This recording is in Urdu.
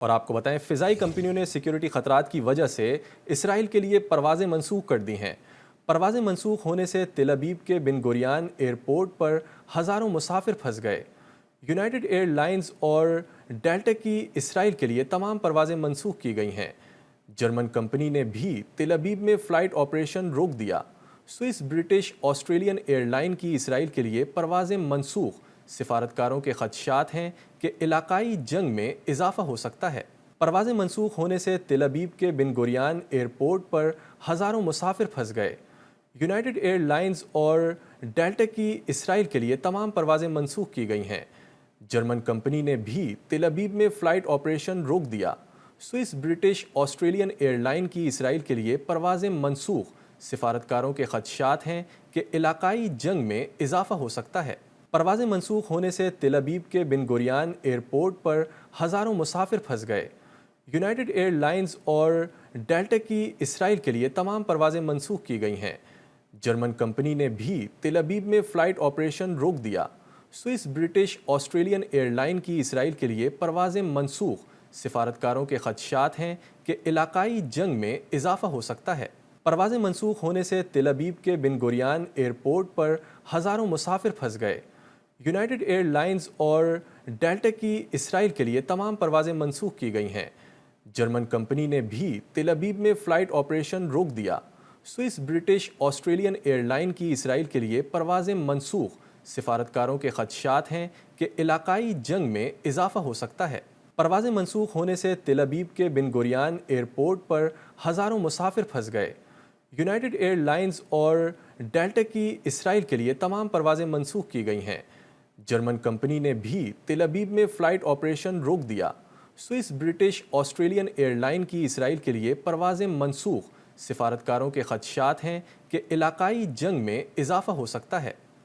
اور آپ کو بتائیں فضائی کمپنیوں نے سیکیورٹی خطرات کی وجہ سے اسرائیل کے لیے پروازیں منسوخ کر دی ہیں۔ پروازیں منسوخ ہونے سے تل ابیب کے بن گوریان ایئرپورٹ پر ہزاروں مسافر پھنس گئے۔ یونائیٹڈ ایئر لائنز اور ڈیلٹا کی اسرائیل کے لیے تمام پروازیں منسوخ کی گئی ہیں۔ جرمن کمپنی نے بھی تل ابیب میں فلائٹ آپریشن روک دیا۔ Swiss British Australian airline کی اسرائیل کے لیے پروازیں منسوخ۔ سفارتکاروں کے خدشات ہیں کہ علاقائی جنگ میں اضافہ ہو سکتا ہے۔ پروازیں منسوخ ہونے سے تل ابیب کے بن گوریان ایئرپورٹ پر ہزاروں مسافر پھنس گئے۔ یونائیٹڈ ایئر لائنز اور ڈیلٹا کی اسرائیل کے لیے تمام پروازیں منسوخ کی گئی ہیں۔ جرمن کمپنی نے بھی تل ابیب میں فلائٹ آپریشن روک دیا۔ Swiss British Australian airline کی اسرائیل کے لیے پروازیں منسوخ۔ سفارتکاروں کے خدشات ہیں کہ علاقائی جنگ میں اضافہ ہو سکتا ہے۔ پروازیں منسوخ ہونے سے تل ابیب کے بن گوریان ایئرپورٹ پر ہزاروں مسافر پھنس گئے۔ یونائیٹڈ ایئر لائنز اور ڈیلٹا کی اسرائیل کے لیے تمام پروازیں منسوخ کی گئی ہیں۔ جرمن کمپنی نے بھی تل ابیب میں فلائٹ آپریشن روک دیا۔ Swiss British Australian airline کی اسرائیل کے لیے پروازیں منسوخ۔ سفارتکاروں کے خدشات ہیں کہ علاقائی جنگ میں اضافہ ہو سکتا ہے۔ پروازیں منسوخ ہونے سے تل ابیب کے بن گوریان ایئرپورٹ پر ہزاروں مسافر پھنس گئے۔ یونائیٹڈ ایئر لائنز اور ڈیلٹا کی اسرائیل کے لیے تمام پروازیں منسوخ کی گئی ہیں۔ جرمن کمپنی نے بھی تل ابیب میں فلائٹ آپریشن روک دیا۔ Swiss British Australian airline کی اسرائیل کے لیے پروازیں منسوخ۔ سفارتکاروں کے خدشات ہیں کہ علاقائی جنگ میں اضافہ ہو سکتا ہے۔ پروازیں منسوخ ہونے سے تل ابیب کے بن گوریان ایئرپورٹ پر ہزاروں مسافر پھنس گئے۔ یونائیٹڈ ایئر لائنز اور ڈیلٹا کی اسرائیل کے لیے تمام پروازیں منسوخ کی گئی ہیں۔ جرمن کمپنی نے بھی تل ابیب میں فلائٹ آپریشن روک دیا۔ Swiss British Australian airline کی اسرائیل کے لیے پروازیں منسوخ۔ سفارتکاروں کے خدشات ہیں کہ علاقائی جنگ میں اضافہ ہو سکتا ہے۔